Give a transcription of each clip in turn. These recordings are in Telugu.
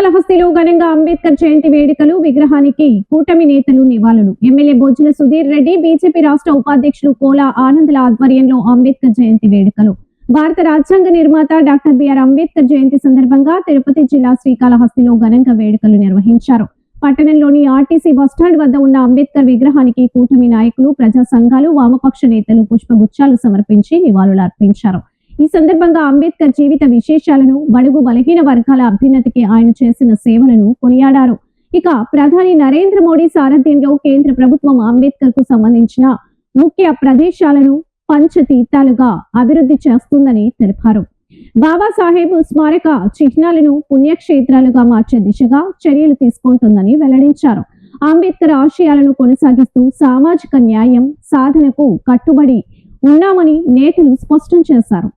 శ్రీకాళహస్తిలో ఘనంగా అంబేద్కర్ జయంతి వేడుకలు, విగ్రహానికి కూటమి నేతలు నివాళులు. ఎమ్మెల్యే బొజ్జల సుధీర్ రెడ్డి, బీజేపీ రాష్ట్ర ఉపాధ్యక్షులు కోలా ఆనందల ఆధ్వర్యంలో అంబేద్కర్ జయంతి వేడుకలు. భారత రాజ్యాంగ నిర్మాత డాక్టర్ బిఆర్ అంబేద్కర్ జయంతి సందర్భంగా తిరుపతి జిల్లా శ్రీకాళహస్తిలో ఘనంగా వేడుకలు నిర్వహించారు. పట్టణంలోని ఆర్టీసీ బస్టాండ్ వద్ద ఉన్న అంబేద్కర్ విగ్రహానికి కూటమి నాయకులు, ప్రజా సంఘాలు, వామపక్ష నేతలు పుష్పగుచ్చాలు సమర్పించి నివాళులర్పించారు. ఈ సందర్భంగా అంబేద్కర్ జీవిత విశేషాలను, బడుగు బలహీన వర్గాల అభ్యున్నతికి ఆయన చేసిన సేవలను కొనియాడారు. ఇక ప్రధాని నరేంద్ర మోడీ సారథ్యంలో కేంద్ర ప్రభుత్వం అంబేద్కర్ కు సంబంధించిన ముఖ్య ప్రదేశాలను పంచతీర్థాలుగా అభివృద్ధి చేస్తుందని తెలిపారు. బాబాసాహెబ్ స్మారక చిహ్నాలను పుణ్యక్షేత్రాలుగా మార్చే దిశగా చర్యలు తీసుకుంటుందని వెల్లడించారు. అంబేద్కర్ ఆశయాలను కొనసాగిస్తూ సామాజిక న్యాయం సాధనకు కట్టుబడి ఉన్నామని నేతలు స్పష్టం చేశారు.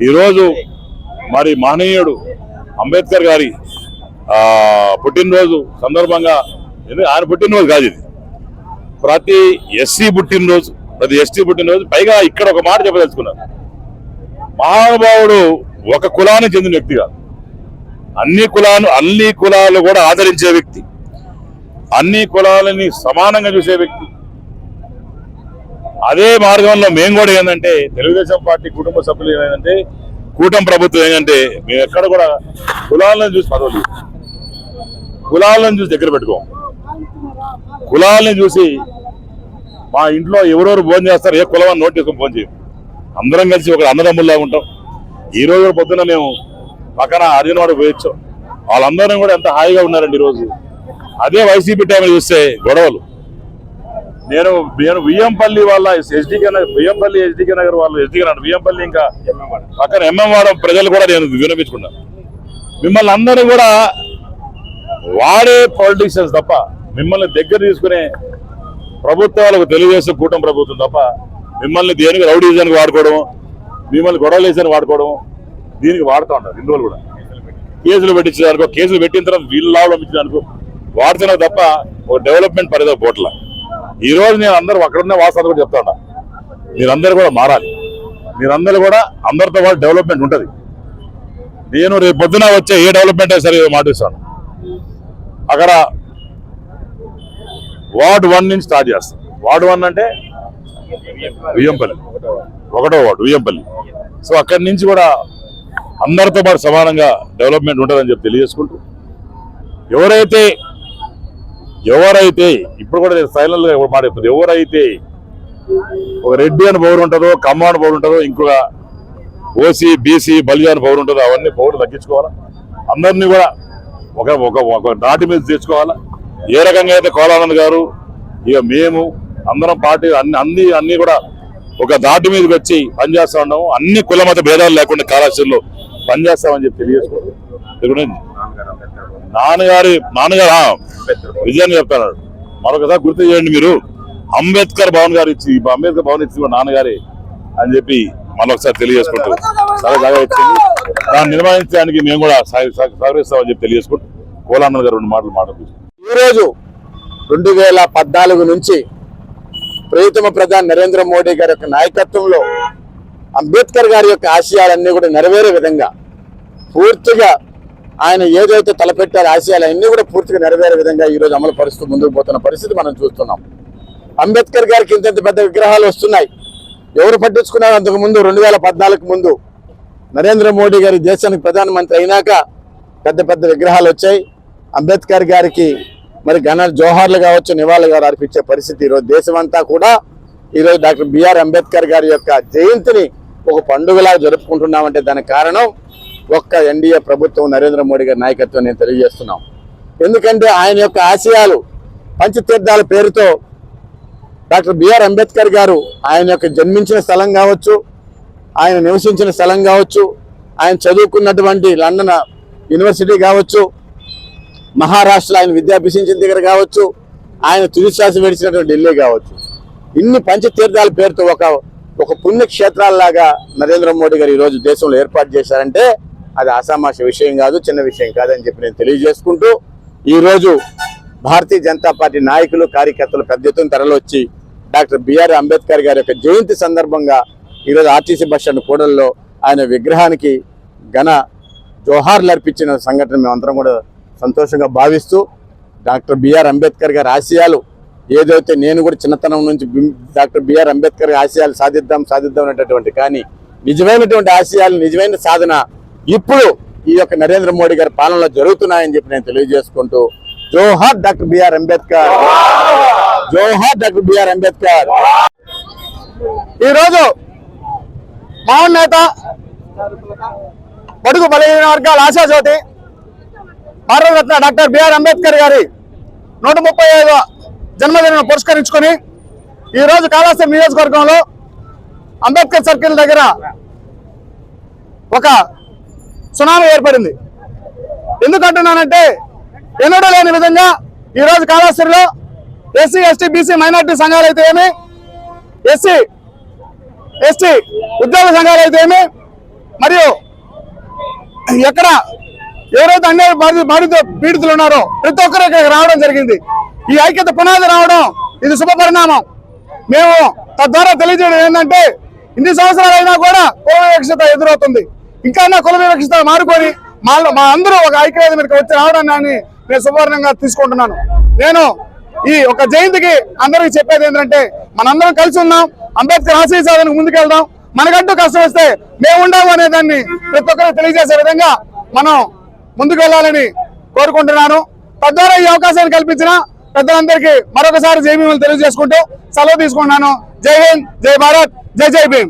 ఈరోజు మరి మహనీయుడు అంబేద్కర్ గారి పుట్టినరోజు సందర్భంగా, ఆయన పుట్టినరోజు కాదు ఇది, ప్రతి ఎస్సీ పుట్టినరోజు, ప్రతి ఎస్టీ పుట్టినరోజు. పైగా ఇక్కడ ఒక మాట చెప్పదలుచుకున్నారు, మహానుభావుడు ఒక కులానికి చెందిన వ్యక్తి కాదు, అన్ని కులాలు కూడా ఆదరించే వ్యక్తి, అన్ని కులాలని సమానంగా చూసే వ్యక్తి. అదే మార్గంలో మేము కూడా ఏంటంటే తెలుగుదేశం పార్టీ కుటుంబ సభ్యులు ఏంటంటే కూటమి ప్రభుత్వం ఏంటంటే మేము ఎక్కడ కూడా కులాలను చూసి పదవులు, కులాలను చూసి దగ్గర పెట్టుకోం. కులాలని చూసి మా ఇంట్లో ఎవరెవరు భోజనం చేస్తారు, ఏ కులం అని నోట్ చేసుకొని భోజనం చేయం. అందరం కలిసి ఒక అన్నదమ్ముల్లా ఉంటాం. ఈ రోజు పొద్దున మేము పక్కన అర్జునవాడ పోయొచ్చాం. వాళ్ళందరం కూడా ఎంత హాయిగా ఉన్నారండి ఈరోజు. అదే వైసీపీ టైంలో చూస్తే గొడవలు. నేను వియ్యంపల్లి వాళ్ళ ఎస్డికే నగర్, వియ్యంపల్లి ఎస్డికే నగర్ వాళ్ళు, ఎస్డికే నగర్ వియ్యంపల్లి ఇంకా పక్కన ఎంఎంవాడ ప్రజలు కూడా నేను వినిపించుకున్నాను. మిమ్మల్ని అందరూ కూడా వాడే పొలిటీషియన్స్ తప్ప, మిమ్మల్ని దగ్గర తీసుకునే ప్రభుత్వాలకు తెలుగుదేశం కూటమి ప్రభుత్వం తప్ప మిమ్మల్ని దేనికి రౌడీజానికి వాడుకోవడం, మిమ్మల్ని గొడవలు వేసానికి వాడుకోవడం, దీనికి వాడుతూ ఉంటారు. ఇన్ని రోజులు కూడా కేసులు పెట్టించేదానికో, కేసులు పెట్టిన తర్వాత వీళ్ళు లాభం ఇచ్చేదానికో వాడుతున్నారు తప్ప ఒక డెవలప్మెంట్ పరిధి పోట్ల. ఈ రోజు నేను అందరూ అక్కడున్న వాస్తవాలు కూడా చెప్తా ఉన్నా, మీరందరూ కూడా మారాలి. మీరందరూ కూడా అందరితో పాటు డెవలప్మెంట్ ఉంటుంది. నేను రేపు పొద్దున వచ్చే ఏ డెవలప్మెంట్ అయినా సరే మాటిస్తాను. అక్కడ వార్డ్ 1 నుంచి స్టార్ట్ చేస్తాం. వార్డ్ 1 అంటే వియ్యంపల్లి, 1వ వార్డు వియ్యంపల్లి. సో అక్కడి నుంచి కూడా అందరితో పాటు సమానంగా డెవలప్మెంట్ ఉంటుందని చెప్పి తెలియజేసుకుంటూ, ఎవరైతే ఇప్పుడు కూడా సైలెంట్ గా మాట చెప్తుంది, ఎవరైతే ఒక రెడ్డి అని పౌరు ఉంటుందో, కమ్మ అని పౌరు ఉంటుందో, ఇంకొక ఓసీ బీసీ బలిజా అని పౌరు ఉంటుందో అవన్నీ పౌరులు తగ్గించుకోవాలా. అందరినీ కూడా ఒక నాటి మీద తెచ్చుకోవాలా. ఏ రకంగా అయితే కోలానంద్ గారు, ఇక మేము అందరం పార్టీ అన్ని కూడా ఒక దాటి మీదకి వచ్చి పనిచేస్తా ఉన్నాము. అన్ని కుల మత భేదాలు లేకుండా కళాశాలలో పనిచేస్తామని చెప్పి తెలియజేసుకోండి. నాన్నగారు విజయాన్ని చెప్తాడు. మరొకసారి గుర్తు చేయండి, మీరు అంబేద్కర్ భవన్ ఇచ్చి నాన్నగారి అని చెప్పి మరొకసారి తెలియజేసుకుంటూ చాలా జాగా ఇచ్చింది. దాన్ని నిర్వహించడానికి మేము కూడా సహకరిస్తామని చెప్పి తెలియజేసుకుంటూ కోలానంద్ గారు 2 మాటలు ఈరోజు 2014 నుంచి ప్రియతమ ప్రధాని నరేంద్ర మోడీ గారి యొక్క నాయకత్వంలో అంబేద్కర్ గారి యొక్క ఆశయాలన్నీ కూడా నెరవేరే విధంగా పూర్తిగా ఆయన ఏదైతే తలపెట్టారో ఆశయాలన్నీ కూడా పూర్తిగా నెరవేరే విధంగా ఈరోజు అమలు పరుస్తూ ముందుకు పోతున్న పరిస్థితి మనం చూస్తున్నాం. అంబేద్కర్ గారికి ఇంత పెద్ద విగ్రహాలు వస్తున్నాయి. ఎవరు పట్టించుకున్నారు? అంతకుముందు 2014 ముందు నరేంద్ర మోడీ గారి దేశానికి ప్రధానమంత్రి అయినాక పెద్ద విగ్రహాలు వచ్చాయి. అంబేద్కర్ గారికి మరి ఘన జోహార్లు కావచ్చు, నివాళులు గారు అర్పించే పరిస్థితి ఈరోజు దేశమంతా కూడా ఈరోజు డాక్టర్ బిఆర్ అంబేద్కర్ గారి యొక్క జయంతిని ఒక పండుగలా జరుపుకుంటున్నామంటే దానికి కారణం ఒక్క ఎన్డీఏ ప్రభుత్వం, నరేంద్ర మోడీ గారి నాయకత్వం నేను తెలియజేస్తున్నాం. ఎందుకంటే ఆయన యొక్క ఆశయాలు పంచతీర్థాల పేరుతో డాక్టర్ బిఆర్ అంబేద్కర్ గారు ఆయన యొక్క జన్మించిన స్థలం కావచ్చు, ఆయన నివసించిన స్థలం కావచ్చు, ఆయన చదువుకున్నటువంటి లండన్ యూనివర్సిటీ కావచ్చు, మహారాష్ట్రలో ఆయన విద్యాభ్యసించిన దగ్గర కావచ్చు, ఆయన తుది శ్వాస విడిచినటువంటి ఢిల్లీ కావచ్చు, ఇన్ని పంచతీర్థాల పేరుతో ఒక పుణ్యక్షేత్రాల్లాగా నరేంద్ర మోడీ గారు ఈరోజు దేశంలో ఏర్పాటు చేశారంటే అది అసామాన్య విషయం కాదు, చిన్న విషయం కాదని చెప్పి నేను తెలియజేసుకుంటూ, ఈరోజు భారతీయ జనతా పార్టీ నాయకులు కార్యకర్తలు పెద్ద ఎత్తున తరలివచ్చి డాక్టర్ బిఆర్ అంబేద్కర్ గారి యొక్క జయంతి సందర్భంగా ఈరోజు ఆర్టీసీ బస్ స్టాండ్ కూడల్లో ఆయన విగ్రహానికి ఘన జోహార్లు అర్పించిన సంఘటన మేమందరం కూడా సంతోషంగా భావిస్తూ, డాక్టర్ బిఆర్ అంబేద్కర్ గారి ఆశయాలు ఏదైతే నేను కూడా చిన్నతనం నుంచి డాక్టర్ బిఆర్ అంబేద్కర్ ఆశయాలు సాధిద్దాం అనేటటువంటి కానీ నిజమైనటువంటి ఆశయాలు, నిజమైన సాధన ఇప్పుడు ఈ యొక్క నరేంద్ర మోడీ గారి పాలనలో జరుగుతున్నాయని చెప్పి నేను తెలియజేసుకుంటూ, జోహార్ డాక్టర్ బిఆర్ అంబేద్కర్, జోహార్ డాక్టర్ బిఆర్ అంబేద్కర్. ఈరోజు మహోన్నత బడుగు బలహీన వర్గాల ఆశాజ్యోతి భారతరత్న డాక్టర్ బిఆర్ అంబేద్కర్ గారి 135వ జన్మదినం పురస్కరించుకొని ఈరోజు కాళహస్తి నియోజకవర్గంలో అంబేద్కర్ సర్కిల్ దగ్గర ఒక సునామీ ఏర్పడింది. ఎందుకంటున్నానంటే ఎన్నడూ లేని విధంగా ఈరోజు కాళహస్తిలో ఎస్సీ ఎస్టీ బీసీ మైనార్టీ సంఘాలు అయితే ఏమి, ఎస్సీ ఎస్టీ ఉద్యోగ సంఘాలు అయితే ఏమి, మరియు ఎక్కడ ఎవరైతే అన్యాయ బాధిత పీడితులు ఉన్నారో ప్రతి ఒక్కరు ఇక్కడికి రావడం జరిగింది. ఈ ఐక్యత పునాది రావడం ఇది శుభ పరిణామం. మేము తద్వారా తెలియజేయడం ఏంటంటే ఇన్ని సంవత్సరాలైనా కూడా కుల వివక్షత ఎదురవుతుంది. ఇంకా కుల వివక్షత మారుకొని మా అందరూ ఒక ఐక్యత మీదకి వచ్చి రావడాన్ని నేను శుభవర్ణంగా తీసుకుంటున్నాను. నేను ఈ ఒక జయంతికి అందరికీ చెప్పేది ఏంటంటే మనందరం కలిసి ఉన్నాం, అంబేద్కర్ ఆశయ సాధనకు ముందుకెళ్దాం, మనకంటూ కష్టం వస్తే మేము ఉండాము అనే దాన్ని ప్రతి ఒక్కరు తెలియజేసే విధంగా మనం ముందుకు వెళ్ళాలని కోరుకుంటున్నాను. తద్వారా ఈ అవకాశాన్ని కల్పించిన పెద్దలందరికీ మరొకసారి జై భీములు తెలియజేసుకుంటూ సెలవు తీసుకుంటున్నాను. జై హింద్, జై భారత్, జై జై భీమ్.